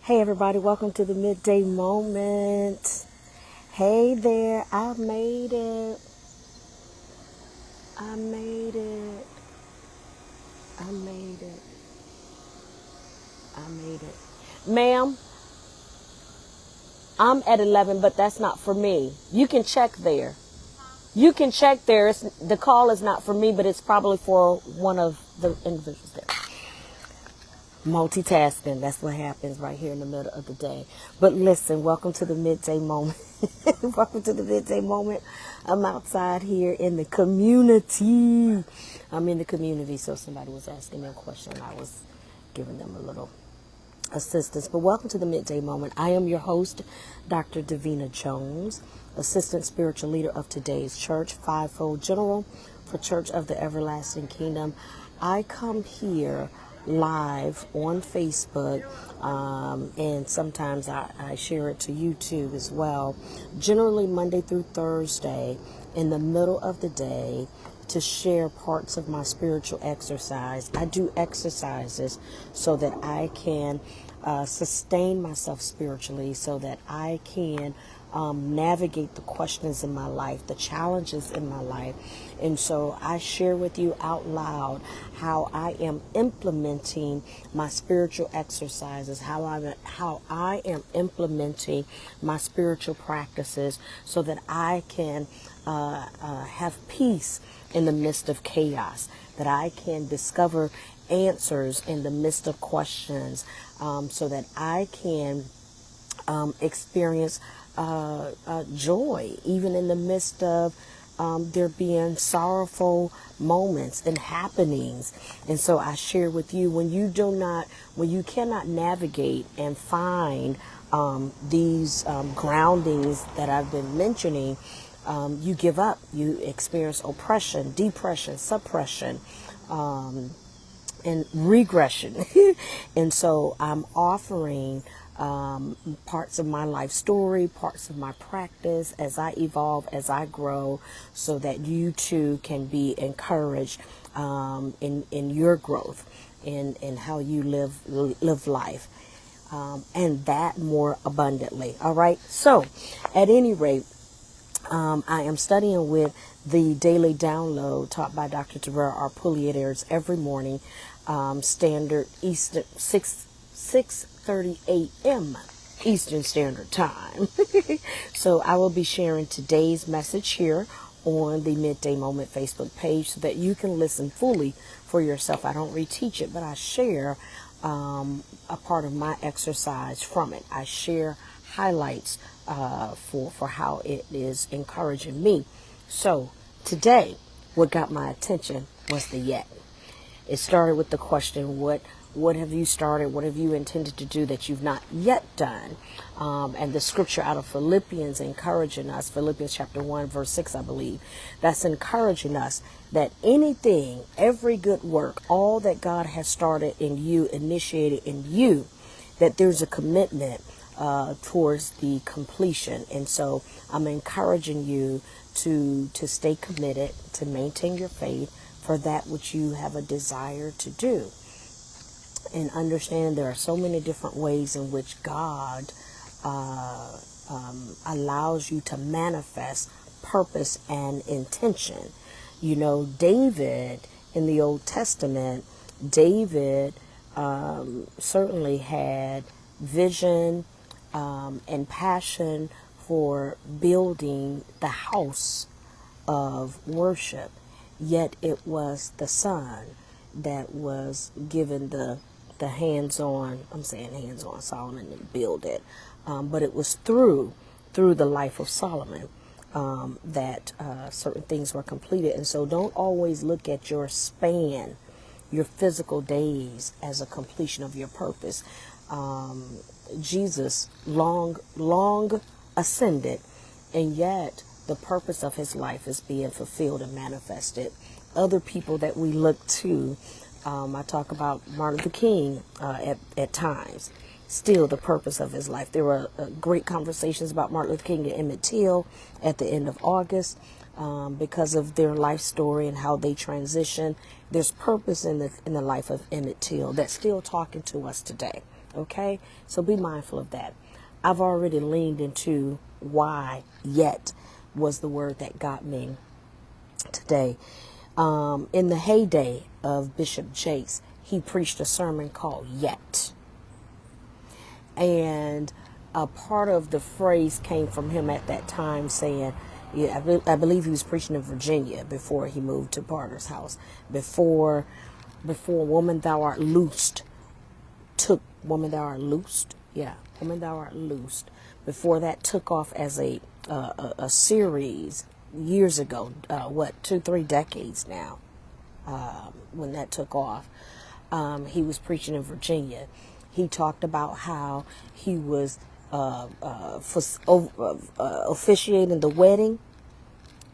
Hey everybody, welcome to the midday moment. Hey there, I made it. I made it. I made it. I made it. Ma'am, I'm at 11, but that's not for me. You can check there. You can check there. The call is not for me, but it's probably for one of the individuals there. Multitasking, that's what happens right here in the middle of the day. But listen, welcome to the midday moment. Welcome to the midday moment. I'm outside here in the community. I'm in the community, so somebody was asking me a question. I was giving them a little assistance. But welcome to the midday moment. I am your host, Dr. Davina Jones, Assistant Spiritual Leader of today's church, Fivefold General for Church of the Everlasting Kingdom. I come here live on Facebook, and sometimes I share it to YouTube as well, generally Monday through Thursday in the middle of the day, to share parts of my spiritual exercise. I do exercises so that I can sustain myself spiritually, so that I can navigate the questions in my life, the challenges in my life. And so I share with you out loud how I am implementing my spiritual exercises, how I am implementing my spiritual practices so that I can have peace in the midst of chaos, that I can discover answers in the midst of questions, so that I can experience joy even in the midst of there being sorrowful moments and happenings. And so I share with you, when you cannot navigate and find these groundings that I've been mentioning, you give up. You experience oppression, depression, suppression, and regression. And so I'm offering parts of my life story, parts of my practice as I evolve, as I grow, so that you too can be encouraged in your growth, in how you live life, and that more abundantly. All right. So at any rate, I am studying with the daily download taught by Dr. Terrell R. Pugliares every morning, standard Eastern 6:30 a.m. Eastern Standard Time. So I will be sharing today's message here on the Midday Moment Facebook page so that you can listen fully for yourself. I don't reteach it, but I share a part of my exercise from it. I share highlights for how it is encouraging me. So today, what got my attention was the yet. It started with the question, what have you started? What have you intended to do that you've not yet done? And the scripture out of Philippians encouraging us, Philippians chapter 1, verse 6, I believe, that's encouraging us that anything, every good work, all that God has started in you, initiated in you, that there's a commitment towards the completion. And so I'm encouraging you to stay committed, to maintain your faith for that which you have a desire to do. And understand there are so many different ways in which God allows you to manifest purpose and intention. You know, David in the Old Testament, David certainly had vision and passion for building the house of worship. Yet it was the son that was given the hands-on, Solomon didn't build it, but it was through the life of Solomon that certain things were completed. And so don't always look at your span, your physical days, as a completion of your purpose. Jesus long ascended, and yet the purpose of his life is being fulfilled and manifested. Other people that we look to, I talk about Martin Luther King at times. Still the purpose of his life. There were great conversations about Martin Luther King and Emmett Till at the end of August because of their life story and how they transitioned. There's purpose in the life of Emmett Till that's still talking to us today. Okay? So be mindful of that. I've already leaned into why yet was the word that got me today. In the heyday of Bishop Jakes, he preached a sermon called Yet. And a part of the phrase came from him at that time saying, yeah, I believe he was preaching in Virginia before he moved to Parker's house. Before Woman Thou Art Loosed Woman Thou Art Loosed. Yeah, Woman Thou Art Loosed. Before that took off as a series years ago, 2-3 decades now, when that took off. He was preaching in Virginia. He talked about how he was officiating the wedding,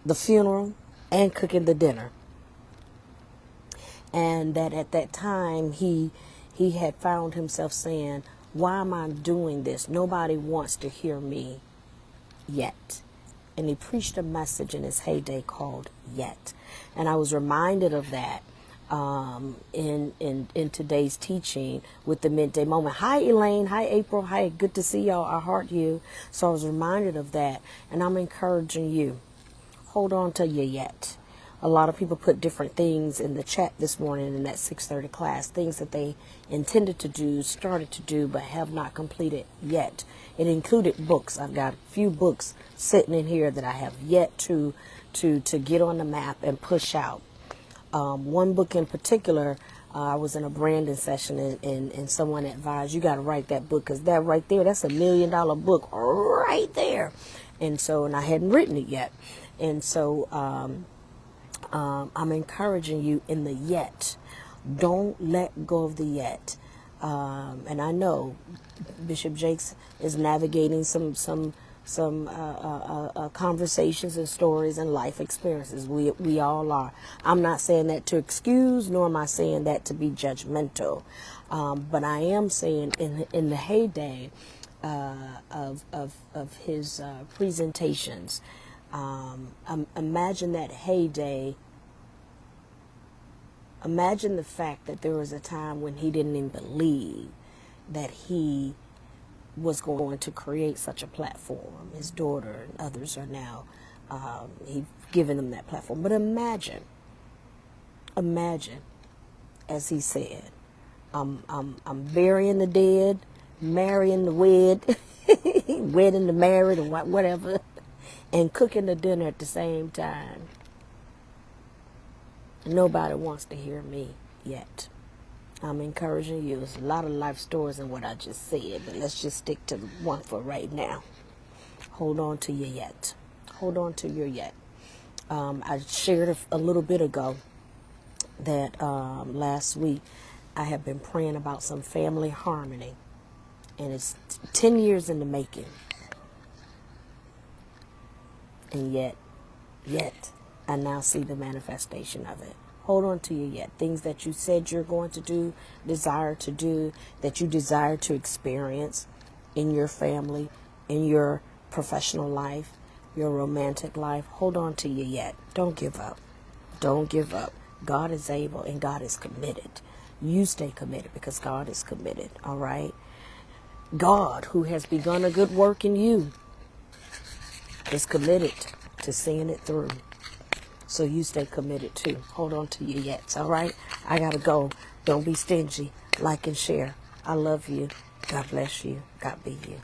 the funeral, and cooking the dinner. And that at that time he had found himself saying, why am I doing this? Nobody wants to hear me yet. And he preached a message in his heyday called Yet. And I was reminded of that in today's teaching with the midday moment. Hi, Elaine. Hi, April. Hi, good to see y'all. I heart you. So I was reminded of that. And I'm encouraging you. Hold on to your yet. A lot of people put different things in the chat this morning in that 6:30 class, things that they intended to do, started to do, but have not completed yet. It included books. I've got a few books sitting in here that I have yet to get on the map and push out. One book in particular, I was in a branding session and someone advised, you got to write that book because that right there, that's $1 million book right there. And I hadn't written it yet. And so I'm encouraging you in the yet. Don't let go of the yet. And I know Bishop Jakes is navigating some conversations and stories and life experiences. We all are. I'm not saying that to excuse, nor am I saying that to be judgmental. But I am saying in the heyday of his presentations, imagine that heyday. Imagine the fact that there was a time when he didn't even believe that he was going to create such a platform. His daughter and others are now, he's given them that platform. But imagine, as he said, I'm burying the dead, marrying the wed, wedding the married, and whatever, and cooking the dinner at the same time. Nobody wants to hear me yet. I'm encouraging you. There's a lot of life stories in what I just said, but let's just stick to one for right now. Hold on to your yet. Hold on to your yet. I shared a little bit ago that last week I have been praying about some family harmony, and it's 10 years in the making. And yet, I now see the manifestation of it. Hold on to your yet. Things that you said you're going to do, desire to do, that you desire to experience in your family, in your professional life, your romantic life. Hold on to your yet. Don't give up. Don't give up. God is able and God is committed. You stay committed because God is committed. All right? God, who has begun a good work in you, is committed to seeing it through. So you stay committed too. Hold on to your yets, all right? I got to go. Don't be stingy. Like and share. I love you. God bless you. God be you.